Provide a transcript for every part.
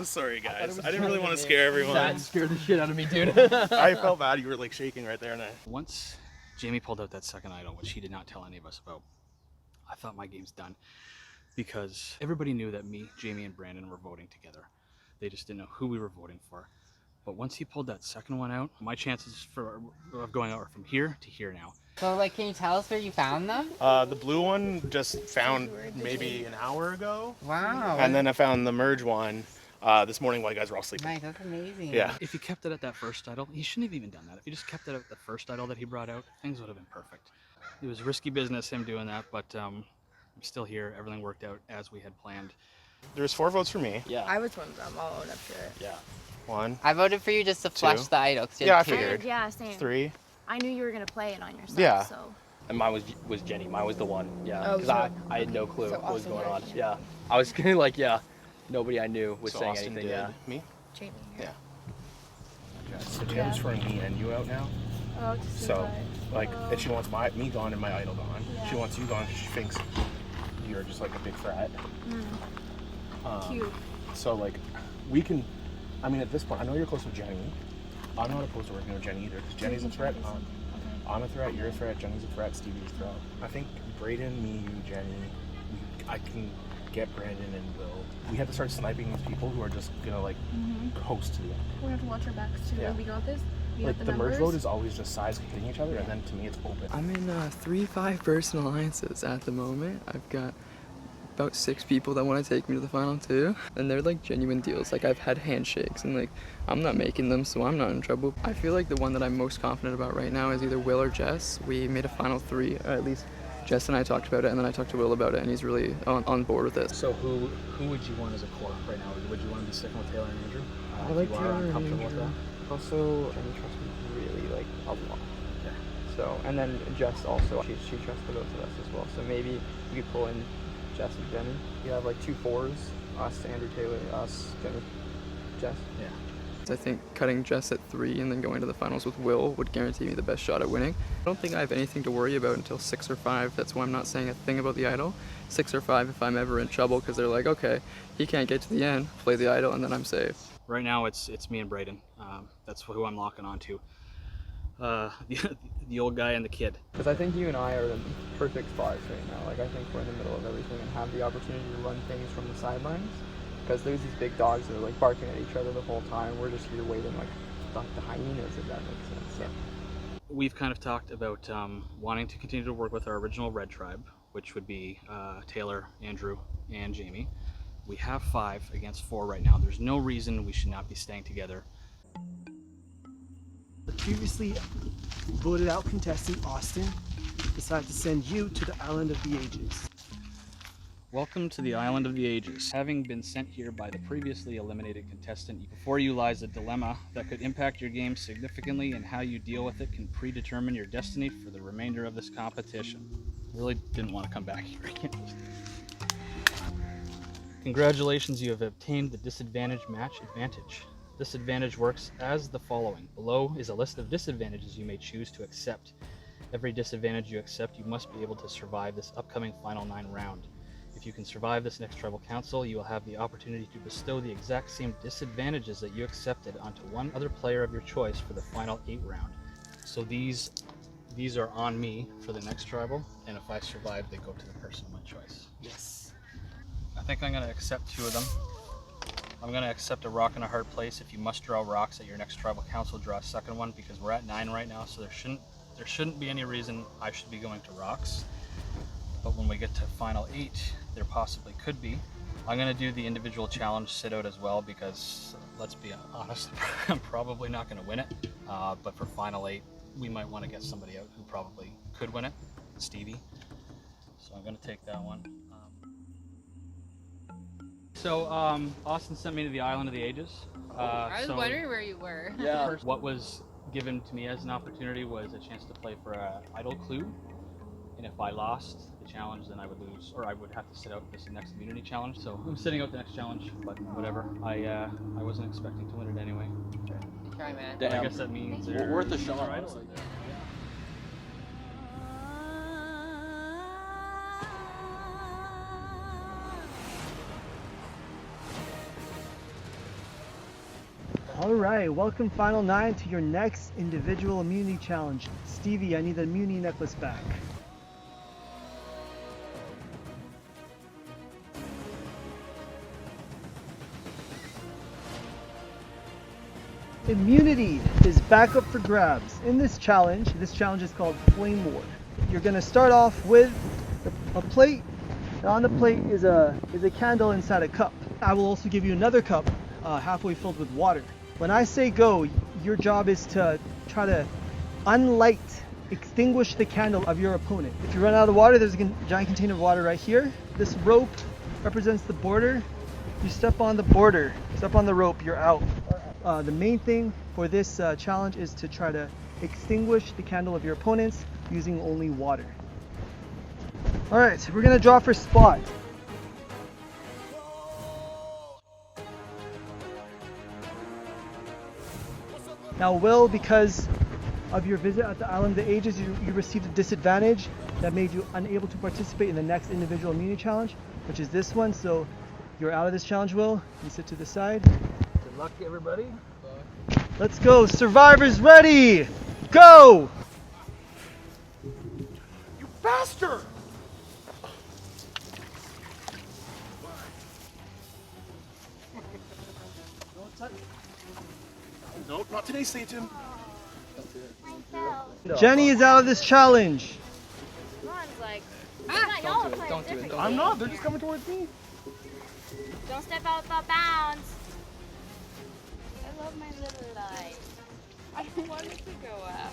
Sorry guys, I didn't really want to scare everyone. That scared the shit out of me, dude. I felt bad, you were like shaking right there. And Once Jamie pulled out that second idol, which he did not tell any of us about, I thought my game's done. Because everybody knew that me, Jamie, and Brandon were voting together. They just didn't know who we were voting for. But once he pulled that second one out, my chances of going out are from here to here now. So, like, can you tell us where you found them? the blue one just found maybe an hour ago. Wow. And then I found the merge one this morning while you guys were all sleeping. Nice, that's amazing. Yeah. If he kept it at that first idol, he shouldn't have even done that. If he just kept it at the first idol that he brought out, things would have been perfect. It was risky business, him doing that, but I'm still here. Everything worked out as we had planned. There was 4 votes for me. Yeah. I was one of them. I'll own up to it. Yeah. 1, I voted for you just to flush 2. the idol. Yeah, I two. figured. Yeah, same. 3. I knew you were gonna play it on yourself. Yeah. So. And mine was Jenny. Mine was the one. Yeah. Oh, Because so- I had no clue so what was Austin going on. did. Yeah. I was kind of like, yeah. Nobody I knew was So saying Austin anything. did Yeah. me? Jamie. Yeah. So Jen's throwing me and you out now. Oh, to see So, what- like, oh. and she wants me gone and my idol gone. Yeah. She wants you gone because she thinks you're just like a big threat. Cute. So, like, we can, I mean, at this point, I know you're close with Jenny. I'm not opposed to working with Jenny either because Jenny's a threat. I'm a threat, you're a threat, Jenny's a threat, Stevie's a threat. I think Brayden, me, you, Jenny, I can get Brandon and Will. We have to start sniping these people who are just gonna like coast to the end. We have to watch our backs too. Yeah. We got this. We Like got the merge numbers. vote is always just sides hitting each other, and then to me it's open. I'm in 3-5 person alliances at the moment. I've got about 6 people that want to take me to the final 2, and they're like genuine deals. Like I've had handshakes, and like I'm not making them, so I'm not in trouble. I feel like the one that I'm most confident about right now is either Will or Jess. We made a final 3, or at least Jess and I talked about it, and then I talked to Will about it, and he's really on board with it. So who would you want as a core right now? Would you want to be sticking with Taylor and Andrew? I like if you are Taylor and uncomfortable Andrew. with that? Also, Jenny trusts me really like a lot. Yeah. So, and then Jess also, she trusts the both of us as well. So maybe you could pull in Jess and Jenny. You have like 2 4s, us, Andrew, Taylor, us, Jenny, Jess. Yeah. I think cutting Jess at 3 and then going to the finals with Will would guarantee me the best shot at winning. I don't think I have anything to worry about until 6 or 5. That's why I'm not saying a thing about the idol. 6 or 5 if I'm ever in trouble, because they're like, okay, he can't get to the end, play the idol, and then I'm safe. Right now it's me and Brayden. That's who I'm locking on to. The old guy and the kid. Because I think you and I are in perfect spots right now. Like I think we're in the middle of everything and have the opportunity to run things from the sidelines. Because there's these big dogs that are like barking at each other the whole time. We're just here waiting like the hyenas, if that makes sense. So. We've kind of talked about wanting to continue to work with our original red tribe, which would be Taylor, Andrew, and Jamie. We have 5 against 4 right now. There's no reason we should not be staying together. The previously voted out contestant, Austin, decided to send you to the Island of the Ages. Welcome to the Island of the Ages. Having been sent here by the previously eliminated contestant, before you lies a dilemma that could impact your game significantly, and how you deal with it can predetermine your destiny for the remainder of this competition. Really didn't want to come back here again. Congratulations, you have obtained the disadvantage match advantage. This advantage works as the following. Below is a list of disadvantages you may choose to accept. Every disadvantage you accept, you must be able to survive this upcoming final 9 round. If you can survive this next tribal council, you will have the opportunity to bestow the exact same disadvantages that you accepted onto one other player of your choice for the final 8 round. So these are on me for the next tribal, and if I survive, they go to the person of my choice. Yes. I think I'm going to accept 2 of them. I'm going to accept a rock and a hard place. If you must draw rocks at your next tribal council, draw a second one, because we're at 9 right now, so there shouldn't be any reason I should be going to rocks. But when we get to final 8, there possibly could be. I'm going to do the individual challenge sit out as well, because let's be honest, I'm probably not going to win it. But for final 8, we might want to get somebody out who probably could win it, Stevie. So I'm going to take that one. So Austin sent me to the Island of the Ages. I was wondering where you were. Yeah. What was given to me as an opportunity was a chance to play for an idol clue, and if I lost the challenge, then I would lose, or I would have to sit out this next immunity challenge. So I'm sitting out the next challenge, but whatever. I wasn't expecting to win it anyway. Good try, man. But I guess that means Well, worth a shot, they're honestly. idols. All right, welcome Final 9 to your next individual immunity challenge. Stevie, I need the immunity necklace back. Immunity is back up for grabs. In this challenge is called Flame War. You're gonna start off with a plate. And on the plate is a candle inside a cup. I will also give you another cup halfway filled with water. When I say go, your job is to try to unlight, extinguish the candle of your opponent. If you run out of water, there's a giant container of water right here. This rope represents the border. You step on the border, step on the rope, you're out. The main thing for this challenge is to try to extinguish the candle of your opponents using only water. All right, we're gonna draw for spot. Now, Will, because of your visit at the Island of the Ages, you received a disadvantage that made you unable to participate in the next individual immunity challenge, which is this one. So you're out of this challenge, Will. You sit to the side. Good luck, everybody. Let's go. Survivors ready. Go. You bastard! Nope, not today, Satan. Jenny is out of this challenge. Ron's like, y'all are playing Don't do it. different. I'm not. They're just coming towards me. Don't step out the bounds. I love my little life. I don't want it to go out.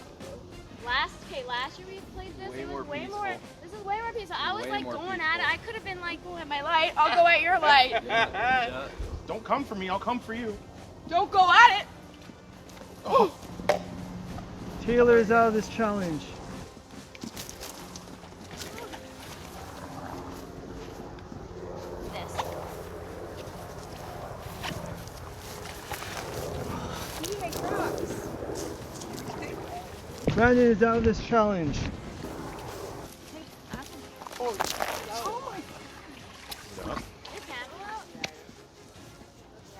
Last year we played this. Way It was more way peaceful. more. This is way more peaceful. I was Way like more going peaceful. at it. I could have been like going at my light. I'll go at your light. Don't come for me. I'll come for you. Don't go at it. Oh. Taylor is out of this challenge. This. Brandon is out of this challenge. Your candle out? Yeah,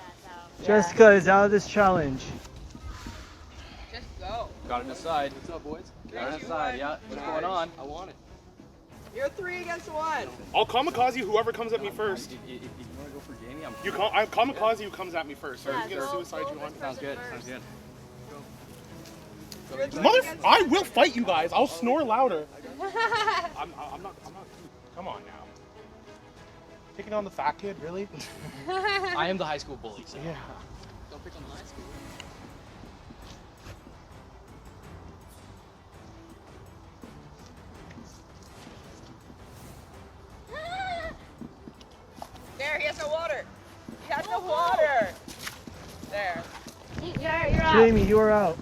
it's out. Jessica is out of this challenge. Just go. Got it aside. What's up, boys? Got it aside. Yeah. What's going on? I want it. You're 3 against 1. I'll kamikaze whoever comes at me first. If you want to go for Jamie, I'm. I kamikaze who comes at me first. Or Yeah, if you get a go suicide you this want. Sounds good. person Sounds good. I will fight you guys. I'll snore louder. I'm not. Come on now. Picking on the fat kid, really? I am the high school bully. So. Yeah. Don't pick on the high school. There, he has no water. He has no water. There. You're out. Jamie, you are out.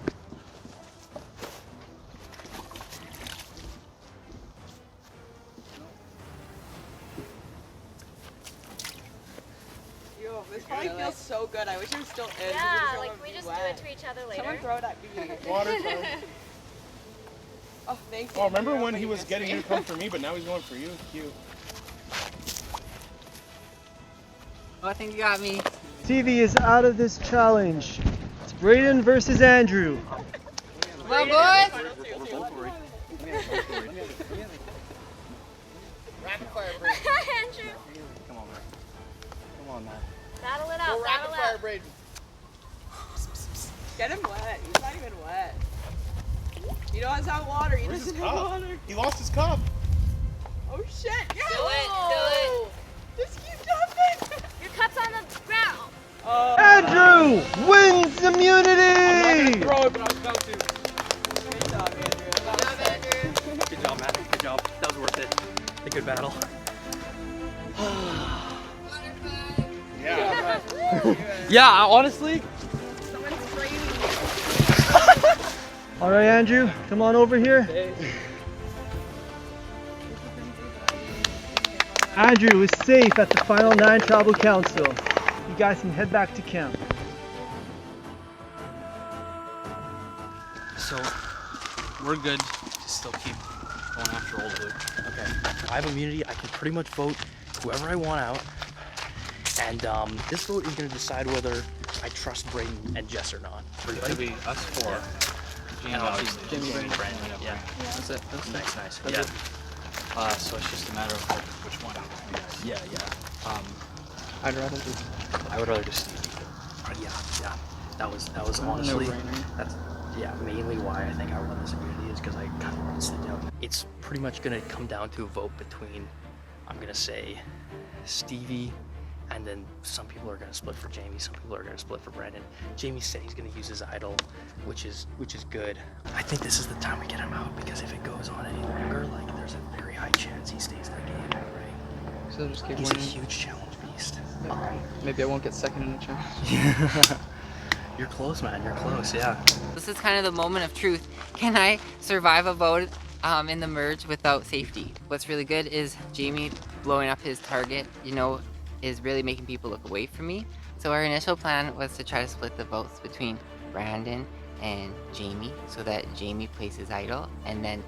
Yo, this probably feels so good. I wish it was still in. Yeah, like we just do it to each other later. Someone throw it at me. Water. Oh, thank you. Oh, remember when he was getting you to come for me, but now he's going for you? Cute. Oh, I think you got me. Stevie is out of this challenge. It's Brayden versus Andrew. Well, boys. Rapid fire Andrew, Come on, man. Come on, man. battle it out. Battle it out. Braden. Get him wet. He's not even wet. He doesn't have water. He Where's his doesn't have cup? water. He lost his cup. Oh shit! Yeah. Do it. Just keep jumping. Your cup's on the ground. Andrew wins I'm immunity! not gonna throw it, but I was about to. Good job, Andrew. Good job, man. Good job. That was worth it. A good battle. Yeah. Yeah, honestly. Someone's screaming. All right, Andrew, come on over here. Andrew is safe at the Final 9 Tribal Council. You guys can head back to camp. So, we're good to still keep going after old Luke. Okay. I have immunity. I can pretty much vote whoever I want out. And this vote is going to decide whether I trust Braden and Jess or not. It could be us four. Jamie, obviously. Jamie, Brandon. Yeah. That's it. That's Nice, nice. That's Yeah. it. So it's just a matter of like, which one. Yeah, yeah. I'd rather just I would rather just Stevie. Yeah. That was honestly. no-brainer. That's mainly why I think I won this immunity is because I kind of wanted to sit down. It's pretty much gonna come down to a vote between, I'm gonna say, Stevie, and then some people are gonna split for Jamie. Some people are gonna split for Brandon. Jamie said he's gonna use his idol, which is good. I think this is the time we get him out because if it goes on any longer, like there's a very high chance he stays in the game, right? So just keep He's a winning. huge challenge beast. Maybe I won't get second in the challenge. You're close, man. You're close. Yeah. This is kind of the moment of truth. Can I survive a vote in the merge without safety? What's really good is Jamie blowing up his target, you know, is really making people look away from me. So our initial plan was to try to split the votes between Brandon and Jamie so that Jamie plays his idol, and then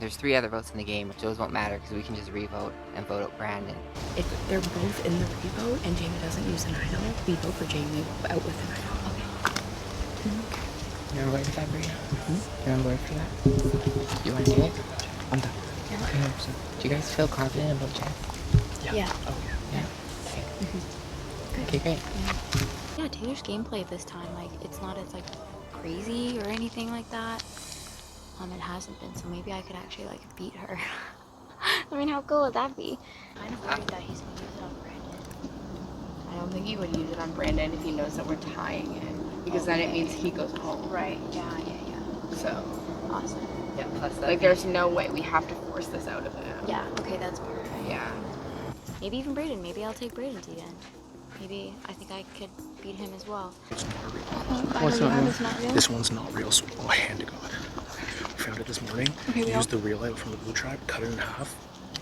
there's 3 other votes in the game, which those won't matter because we can just re-vote and vote out Brandon. If they're both in the re-vote and Jamie doesn't use an idol, we vote for Jamie out with an idol. You're on board with that, Bria? You're on board for that? You want to do it? I'm done. Yeah. Okay, so do you guys feel confident about Jess? Yeah. Oh, yeah. Okay, great. Yeah, Taylor's gameplay this time, like, it's not as, like, crazy or anything like that. It hasn't been, so maybe I could actually, like, beat her. I mean, how cool would that be? I'm kind of worried that he's gonna use it on Brandon. I don't think he would use it on Brandon if he knows that we're tying it, because then it means he goes home. Right, yeah. So, Awesome. Yeah, plus that. like, there's no way we have to force this out of him. Yeah, okay, that's perfect. Yeah. Maybe even Brayden. Maybe I'll take Brayden to the end. Maybe I think I could beat him as well. It's not real. What's not real? It's not real? This one's not real. So, oh, hand to God. We found it this morning. Used the real idol from the blue tribe, cut it in half.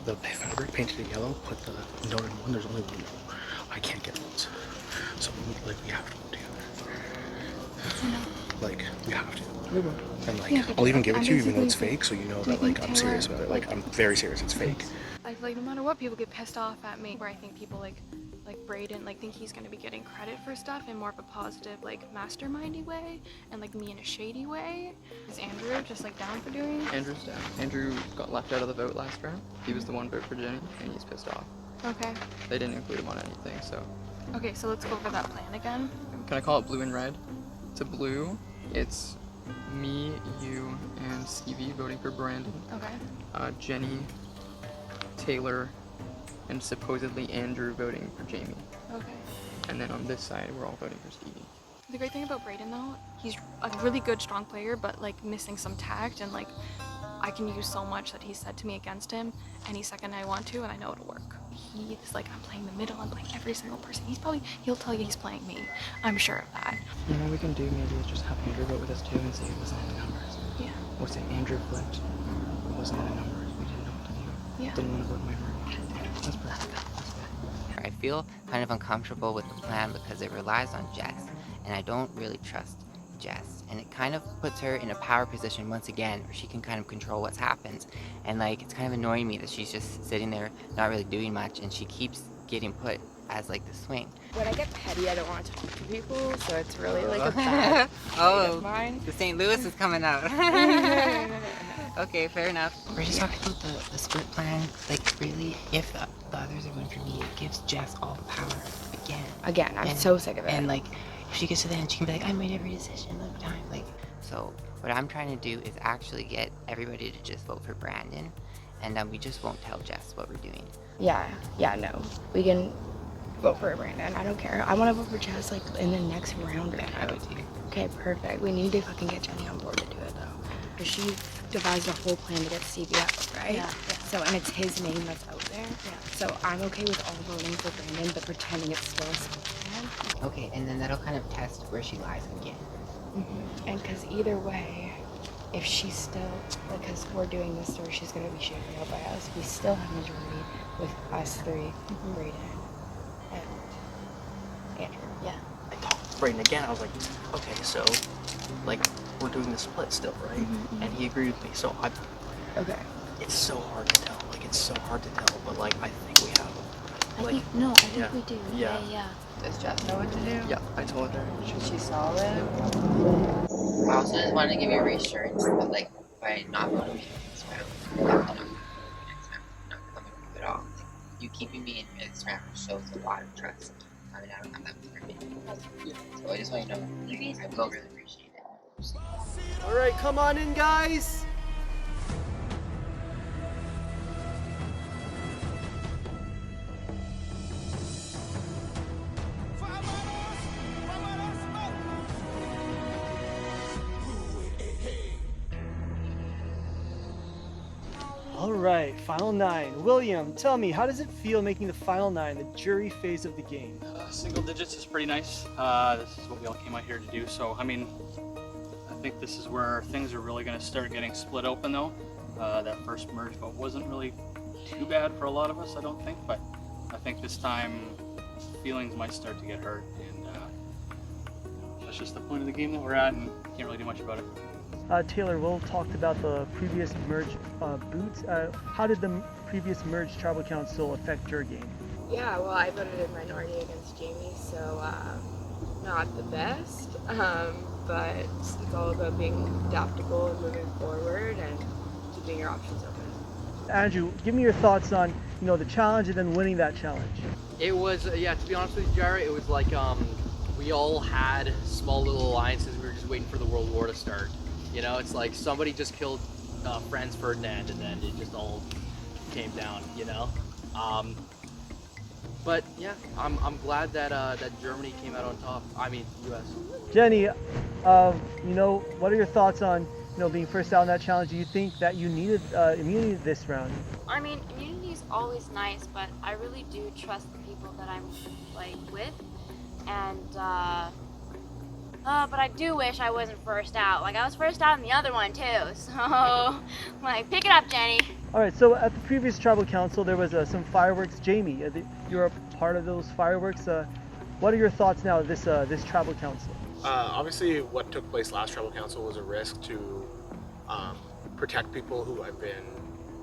The fabric, painted it yellow, put the note in one. There's only one note. I can't get notes. So, like, we have to work together. Like, we have to. And, like, I'll even give it to you even though it's fake, so you know that, like, I'm serious about it. Like, I'm very serious. It's fake. I feel like no matter what, people get pissed off at me. Where I think people like Brayden, like, think he's gonna be getting credit for stuff in more of a positive, like, mastermindy way, and like me in a shady way. Is Andrew just like down for doing? Andrew's down. Andrew got left out of the vote last round. He was the one vote for Jenny, and he's pissed off. Okay. They didn't include him on anything, so. Okay, so let's go over that plan again. Can I call it blue and red? To blue, it's me, you, and Stevie voting for Brandon. Okay. Jenny, Taylor, and supposedly Andrew voting for Jamie. Okay. And then on this side, we're all voting for Stevie. The great thing about Brayden though, he's a really good strong player, but like missing some tact, and like I can use so much that he said to me against him any second I want to, and I know it'll work. He's like, I'm playing the middle, I'm playing every single person. He'll tell you he's playing me. I'm sure of that. You know what we can do? Maybe is just have Andrew vote with us too and see it wasn't in the numbers. Yeah. What's it? Andrew flipped. It wasn't in the numbers. We didn't know what to do. Yeah. Didn't want to vote my room. That's perfect. I feel kind of uncomfortable with the plan because it relies on Jess, and I don't really trust Jess, and it kind of puts her in a power position once again where she can kind of control what happens, and like it's kind of annoying me that she's just sitting there not really doing much, and she keeps getting put as like the swing. When I get petty, I don't want to talk to people, so it's really like a bad trait of mine. The St. Louis is coming out. Okay, fair enough. We're just talking about the split plan. Like, really, if the others are going for me, it gives Jess all the power again. I'm so sick of it. And, like, if she gets to the end, she can be like, I made every decision all the time. Like, So what I'm trying to do is actually get everybody to just vote for Brandon, and we just won't tell Jess what we're doing. Yeah, no. We can vote for Brandon. I don't care. I want to vote for Jess, like, in the next round or so. Okay, perfect. We need to fucking get Jenny on board to do it, though. Because she devised a whole plan to get Stevie out, right? Yeah. So, and it's his name that's out there. Yeah. So I'm okay with all voting for Brandon, but pretending it's still a split plan. Okay, and then that'll kind of test where she lies again. Mm-hmm. And because either way, if she's still, because we're doing this story, she's going to be shaken out by us. We still have majority with us three, Brayden and Andrew. Yeah. I talked to Brayden again. I was like, okay, so, like, we're doing the split still, right? And he agreed with me. So Okay. it's so hard to tell. Like, it's so hard to tell. But, like, I think we have I think we do. Yeah. Does Jess know what to do? Yeah, I told her. She saw it. I also just wanted to give you reassurance that, like, by not voting me this round, I'm not coming to you at all. Like, you keeping me in this round shows a lot of trust. I mean, I don't have that much for me. So I just want you to know, I will really appreciate it. All right, come on in, guys. All right, final 9. William, tell me, how does it feel making the final 9, the jury phase of the game? Single digits is pretty nice. This is what we all came out here to do. So, I mean, I think this is where things are really going to start getting split open, though. That first merge vote wasn't really too bad for a lot of us, I don't think. But I think this time feelings might start to get hurt, and that's just the point of the game that we're at, and can't really do much about it. Taylor, Will talked about the previous merge boots. How did the previous merge tribal council affect your game? Yeah, well, I voted in minority against Jamie, so not the best, but it's all about being adaptable and moving forward and keeping your options open. Andrew, give me your thoughts on the challenge and then winning that challenge. It was, yeah, to be honest with you, Jared, it was like we all had small little alliances. We were just waiting for the World War to start. You know, it's like somebody just killed Franz Ferdinand, and then it just all came down, you know? But yeah, I'm glad that that Germany came out on top. I mean, U.S. Jenny, what are your thoughts on being first out in that challenge? Do you think that you needed immunity this round? I mean, immunity is always nice, but I really do trust the people that I'm with, and but I do wish I wasn't first out. Like, I was first out in the other one too, so pick it up, Jenny. All right, so at the previous tribal council there was some fireworks. Jamie, you're a part of those fireworks. What are your thoughts now of this tribal council? Obviously, what took place last tribal council was a risk to protect people who I've been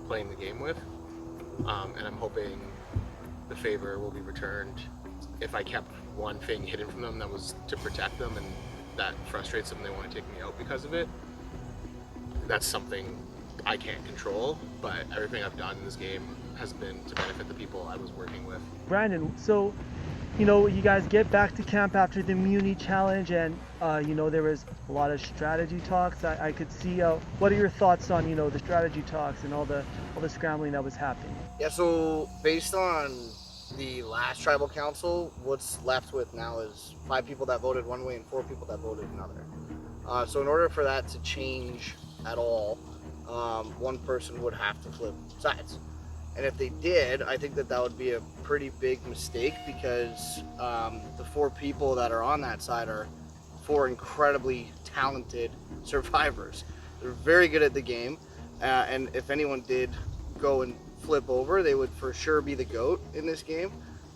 playing the game with, and I'm hoping the favor will be returned. If I kept one thing hidden from them that was to protect them, and that frustrates them, they want to take me out because of it, that's something I can't control, but everything I've done in this game has been to benefit the people I was working with. Brandon, so you guys get back to camp after the immunity challenge, and there was a lot of strategy talks. I could see. What are your thoughts on the strategy talks and all the scrambling that was happening? Yeah, so based on the last tribal council, what's left with now is 5 people that voted one way and 4 people that voted another. So in order for that to change at all, one person would have to flip sides. And if they did, I think that would be a pretty big mistake, because the 4 people that are on that side are 4 incredibly talented survivors. They're very good at the game, and if anyone did go and flip over, they would for sure be the GOAT in this game.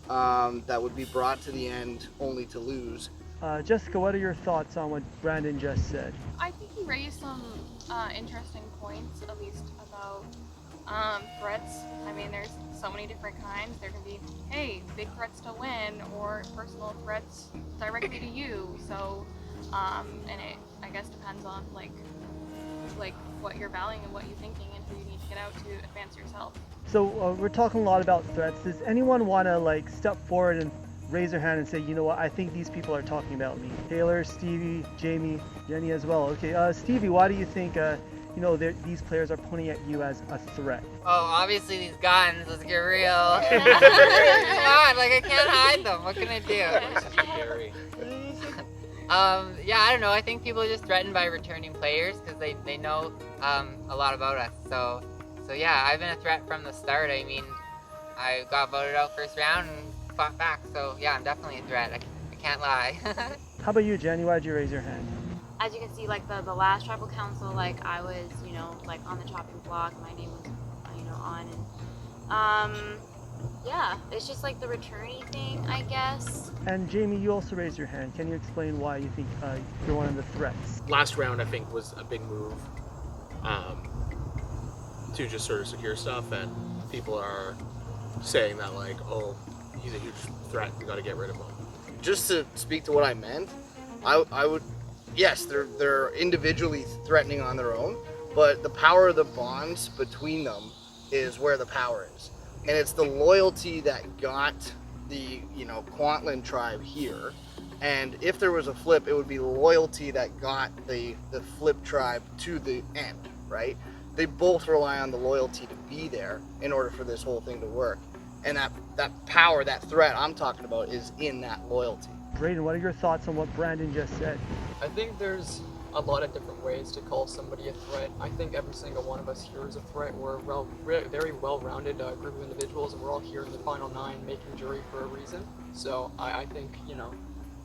That would be brought to the end only to lose. Jessica, what are your thoughts on what Brandon just said? I think he raised some interesting points, at least about threats. I mean, there's so many different kinds. There can be, hey, big threats to win, or personal threats directly to you. So, and it, I guess, depends on like what you're valuing and what you're thinking and who you need to get out to advance yourself. So we're talking a lot about threats. Does anyone want to step forward and raise their hand and say, you know what, I think these people are talking about me? Taylor, Stevie, Jamie, Jenny as well. Okay, Stevie, why do you think these players are pointing at you as a threat? Oh, obviously these guns. Let's get real. Come on, I can't hide them. What can I do? Yeah, I don't know. I think people are just threatened by returning players because they know a lot about us. So yeah, I've been a threat from the start. I mean, I got voted out first round and fought back. So yeah, I'm definitely a threat. I can't lie. How about you, Jenny? Why'd you raise your hand? As you can see, the last tribal council, I was, on the chopping block. My name was, on, and yeah, it's just the returnee thing, I guess. And Jamie, you also raised your hand. Can you explain why you think you're one of the threats? Last round, I think, was a big move to just sort of secure stuff, and people are saying that oh, he's a huge threat. We got to get rid of him. Just to speak to what I meant, I would, yes, they're individually threatening on their own, but the power of the bonds between them is where the power is. And it's the loyalty that got the, Kwantlen tribe here. And if there was a flip, it would be loyalty that got the flip tribe to the end, right? They both rely on the loyalty to be there in order for this whole thing to work. And that power, that threat I'm talking about is in that loyalty. Brayden, what are your thoughts on what Brandon just said? I think there's a lot of different ways to call somebody a threat. I think every single one of us here is a threat. We're a very well-rounded group of individuals, and we're all here in the final 9 making jury for a reason. So I think,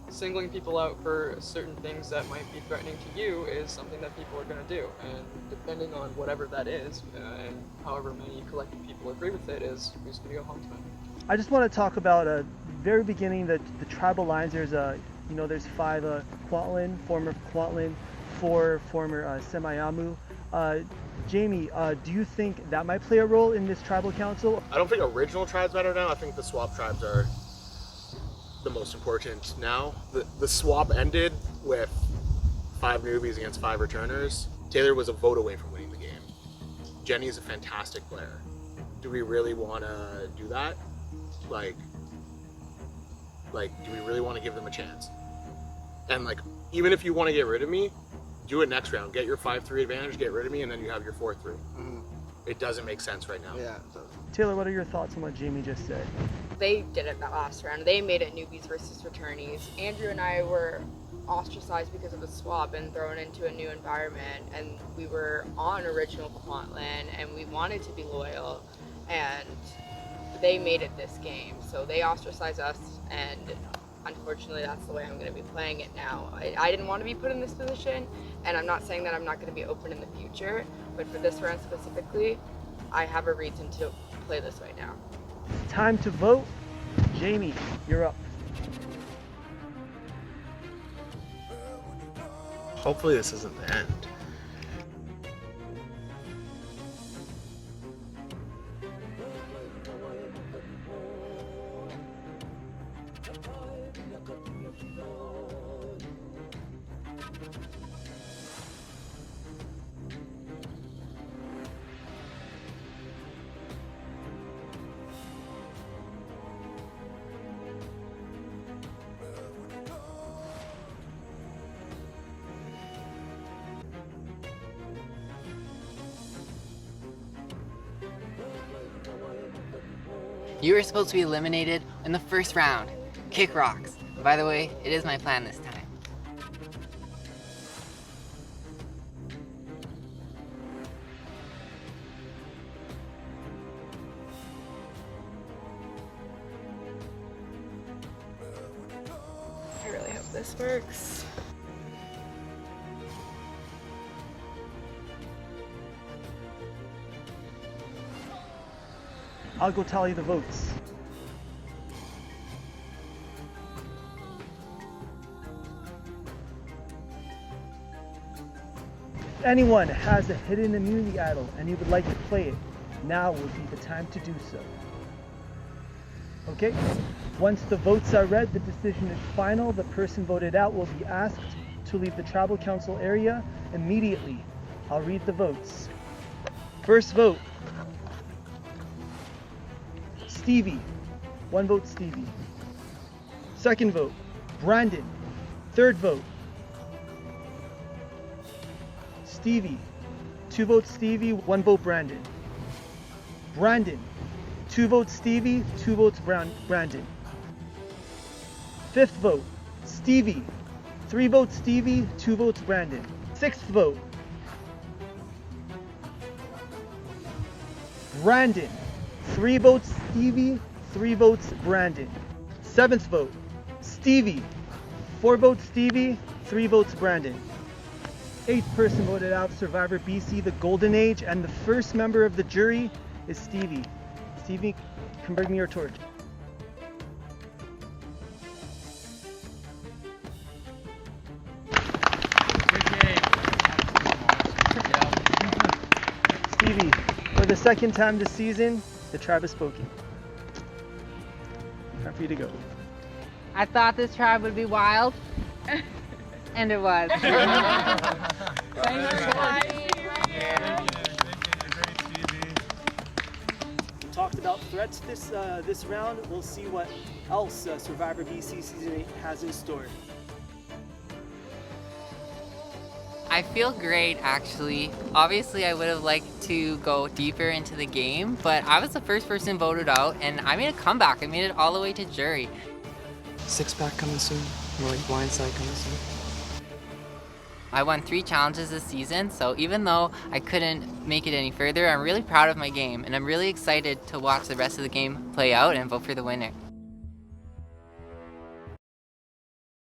singling people out for certain things that might be threatening to you is something that people are going to do. And depending on whatever that is, and however many collective people agree with it, is who's going to go home tonight. I just want to talk about very beginning the tribal lines. There's there's 5 Kwantlen, former Kwantlen, 4 former Semiamu. Jamie, do you think that might play a role in this tribal council? I don't think original tribes matter now. I think the swap tribes are the most important now. The swap ended with 5 newbies against 5 returners. Taylor was a vote away from winning the game. Jenny's a fantastic player. Do we really want to do that? Like, do we really want to give them a chance? And even if you want to get rid of me, do it next round. Get your 5-3 advantage, get rid of me, and then you have your 4-3. Mm-hmm. It doesn't make sense right now. Yeah. Taylor, what are your thoughts on what Jamie just said? They did it that last round. They made it newbies versus returnees. Andrew and I were ostracized because of the swap and thrown into a new environment, and we were on original Kwantlen, and we wanted to be loyal, and they made it this game. So they ostracized us, and unfortunately that's the way I'm going to be playing it now. I didn't want to be put in this position, and I'm not saying that I'm not going to be open in the future, but for this round specifically, I have a reason to play this way now. Time to vote. Jamie, you're up. Hopefully this isn't the end. You were supposed to be eliminated in the first round. Kick rocks. By the way, it is my plan this time. I really hope this works. I'll go tally the votes. If anyone has a hidden immunity idol and you would like to play it, now would be the time to do so. Okay, once the votes are read, the decision is final. The person voted out will be asked to leave the tribal council area immediately. I'll read the votes. First vote, Stevie. 1 vote, Stevie. Second vote, Brandon. Third vote, Stevie. 2 votes, Stevie. 1 vote, Brandon. Brandon. 2 votes, Stevie. 2 votes, Brandon. Fifth vote, Stevie. 3 votes, Stevie. 2 votes, Brandon. Sixth vote, Brandon. 3 votes, Stevie. 3 votes, Brandon. Seventh vote, Stevie. 4 votes, Stevie. 3 votes, Brandon. 8th person voted out, Survivor BC, the Golden Age, and the first member of the jury is Stevie. Stevie, can bring me your torch. Stevie, for the second time this season, the tribe has spoken. Okay. for you to go. I thought this tribe would be wild, and it was. We talked about threats this round. We'll see what else Survivor BC Season 8 has in store. I feel great, actually. Obviously, I would have liked to go deeper into the game, but I was the first person voted out, and I made a comeback. I made it all the way to jury. 6-pack coming soon. More like blindside coming soon. I won 3 challenges this season, so even though I couldn't make it any further, I'm really proud of my game, and I'm really excited to watch the rest of the game play out and vote for the winner.